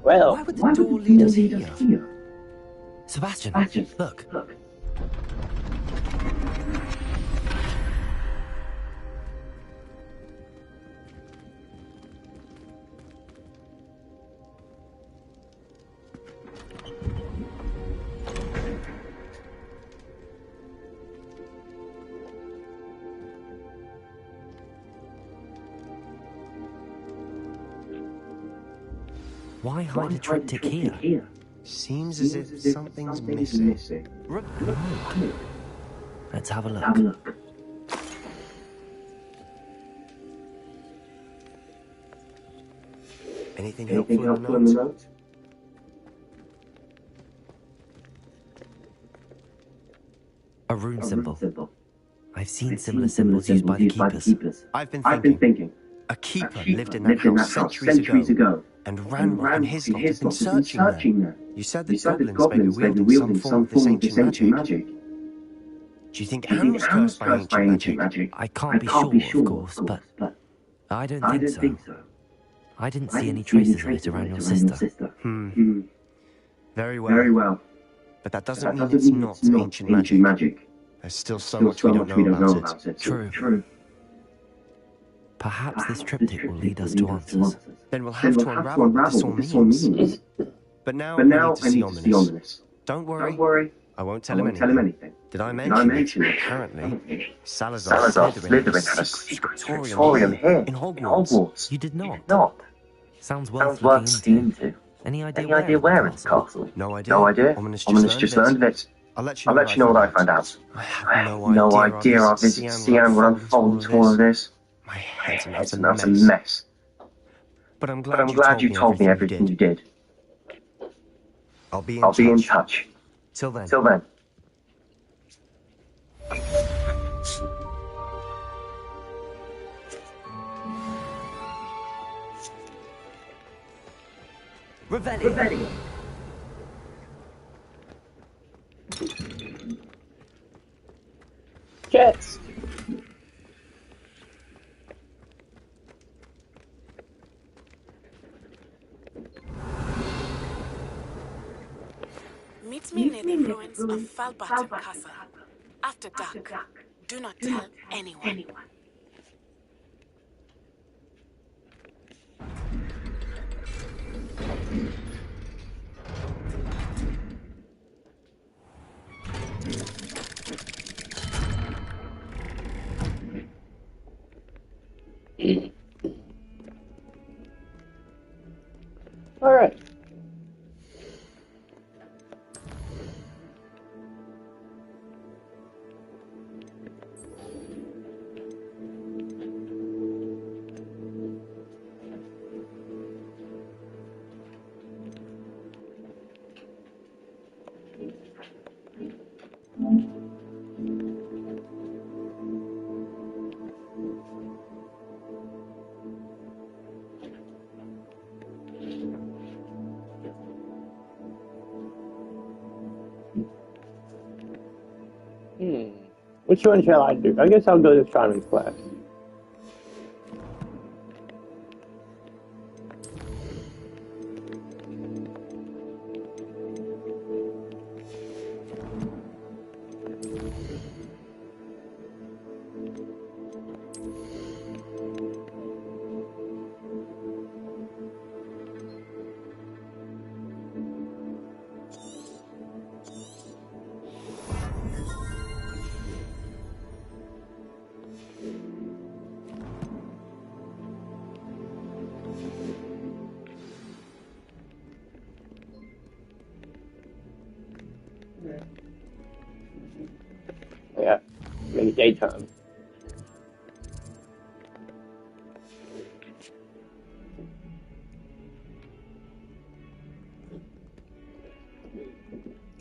Why would the door lead us here? Sebastian, look. Why hide a triptych here? Seems as if something's missing. Let's have a look. Anything helpful in the note? A rune symbol. I've seen similar symbols used by the keepers. I've been thinking. A keeper lived in that house centuries ago, and Ranrock and his lot have been searching there. You said that goblins may be wielding some form of this ancient magic. Do you think Anne was cursed by ancient magic? I can't be sure, of course, but I don't think so. I didn't see any traces of it around your sister. Very well. But that doesn't mean it's not ancient magic. There's still so much we don't know about it. True. Perhaps this triptych will lead us to answers. Then we'll have to unravel what this all means. But now I need to see Ominis. Don't worry. I won't tell him anything. Did I mention it? Apparently, Salazar Slytherin had a secret scriptorium here in Hogwarts. You did not? Sounds worth looking into. Any idea where it's castle? No idea. Ominis just learned of it. I'll let you know what I find out. I have no idea our visit to Cian will unfold into all of this. My head's a mess. But I'm glad you told me everything you did. I'll be in touch. Till then. Revelio. Jets. Meet me near the ruins of Falbatum Castle. After dark. Do not tell anyone. All right. Which one shall I do? I guess I'll go to Simon's class. Yeah, maybe daytime.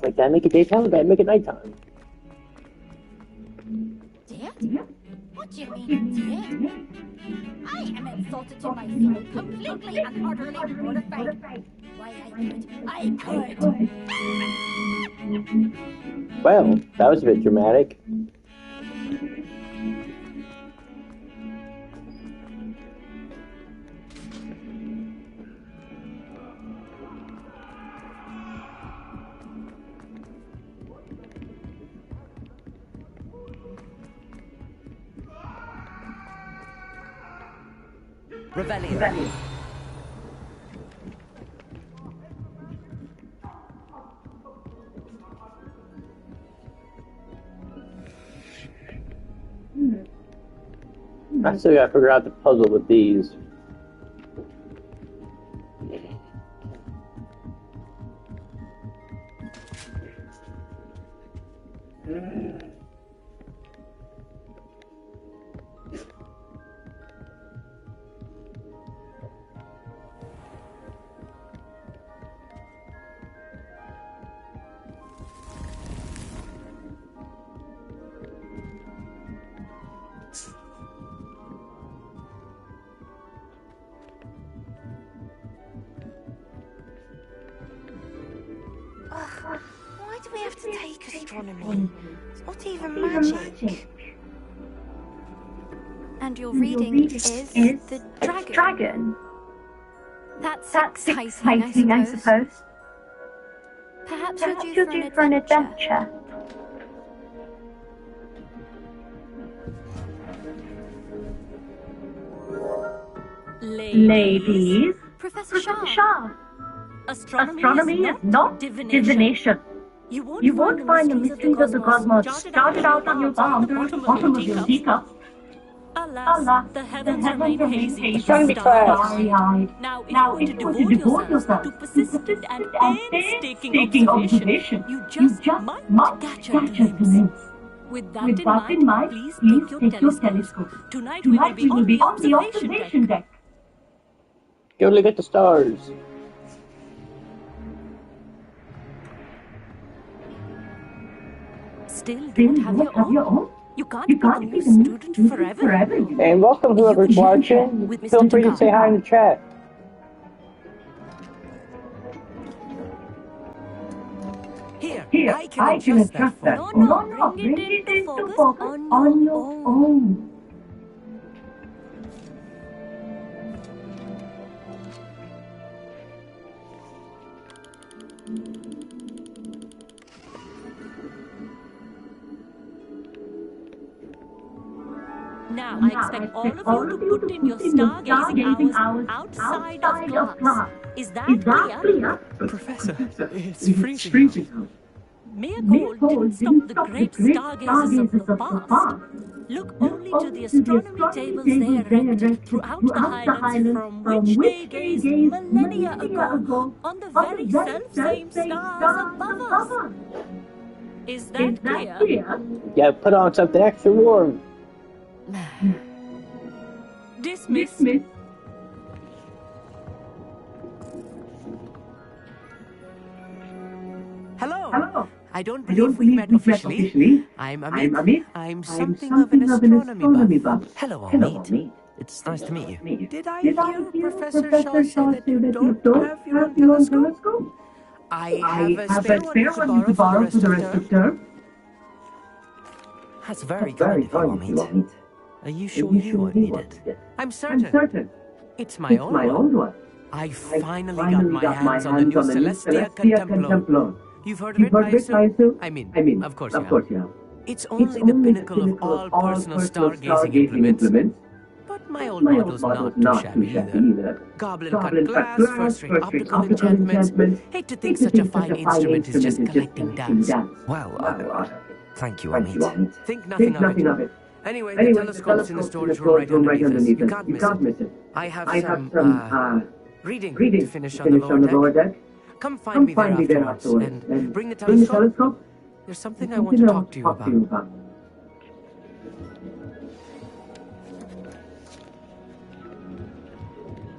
Like, did I make it daytime or did I make it nighttime? Dear? What do you mean, dear? I am insulted to my soul, completely and utterly mortified. Why, I could. Well, that was a bit dramatic. Revelio. I still gotta figure out the puzzle with these. Why do we have to take astronomy? It's not even magic. And your reading is the dragon. That's exciting, I suppose. Perhaps you're due for an adventure. Ladies, Professor Shah. astronomy is not divination. You won't find the mysteries of the cosmos started out on your palm to the bottom of your teacup. Alas, the heavens remain hazy, Trying to be class. starry-eyed. Now, if you were to devote yourself to persistent and painstaking observation, you just might catch a glimpse. With that in mind, please take your telescope. Tonight we will be on the observation deck. Go look at the stars. Still Then don't have your own? You can't be a student forever. And welcome whoever's watching. With Mr. Feel free to say hi in the chat. Here, I can adjust that. No, bring it into focus on your own. Now, I expect all of you to put in your stargazing hours outside of class. Is that clear? Professor, it's freezing out. Mere cold didn't stop the great stargazers of the past. Look only to the astronomy tables they erected throughout the highlands from which they gazed millennia ago on the very self-same stars above us. Is that clear? Yeah, put on something extra warm. Dismissed. Hello. I don't believe we met officially. I'm Amit. I'm something of an astronomy buff. Hello, Amit. It's nice to meet you. Did I hear Professor Shaw say that you don't have your own telescope? I have a spare one to borrow for the rest of term. That's very kind of you, Amit. Are you sure you won't need it? I'm certain. It's my own one. I finally got my hands on the new Celestia Contemplon. You've heard of it, I assume? I mean, of course you have. It's only the pinnacle of all personal stargazing implements. But my old model's not too shabby either. Goblin-cut glass, first-rate optical enchantments. Hate to think such a fine instrument is just collecting dust. Well, thank you, Amit. Think nothing of it. Anyway, the telescope's in the storage room right underneath us. You can't miss it. I have some reading to finish on the lower deck. Come find me there afterwards. And bring the telescope. There's something I want to talk to you about.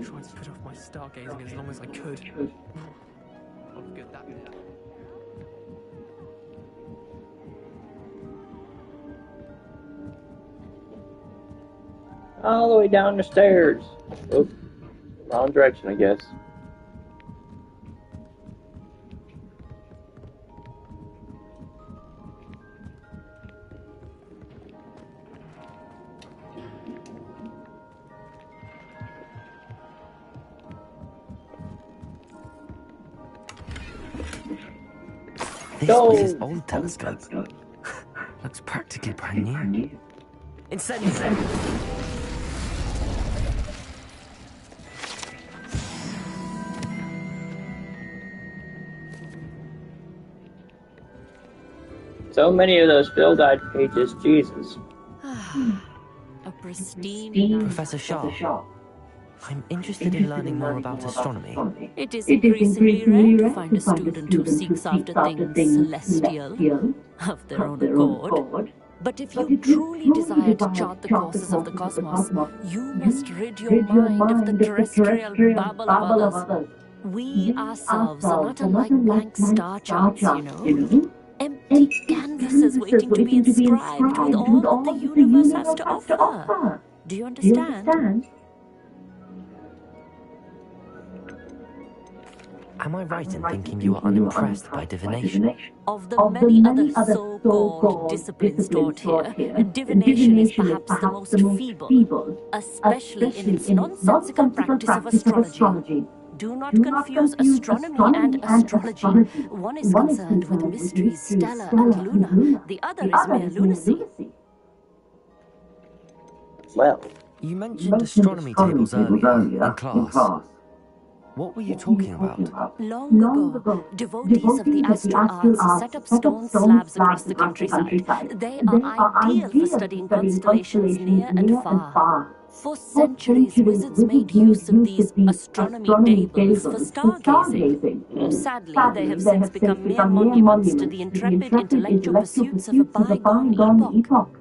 Tried to put off my stargazing as long as I could. How good that is. All the way down the stairs. Oop. Wrong direction, I guess. This was his old telescope. Looks practically brand new. Incendio. So many of those Phil Guide pages, Jesus. A pristine... Professor Shaw, I'm interested in learning more about astronomy. It is increasingly rare to find a student who seeks after things celestial, of their own accord. But if you truly desire to chart the courses of the cosmos, you must rid your mind of the terrestrial babble of others. We ourselves are not unlike blank star charts, you know. Empty canvases waiting to be inscribed with all that the universe has to offer. Do you understand? Am I right in thinking you are unimpressed by divination? Of the many other so-called disciplines taught here, divination is perhaps the most feeble, especially in its nonsensical practice of astrology. Do not confuse astronomy and astrology. One is concerned with mysteries stellar and lunar. The other is mere lunacy. Well, You mentioned astronomy tables earlier in class. What were you talking about? Long ago, devotees of the astral arts set up stone slabs across the countryside. They are ideal for studying constellations near and far. For centuries, wizards made use of these astronomy tables for stargazing. Sadly, they have since become mere monuments to the intrepid intellectual pursuits of a bygone epoch.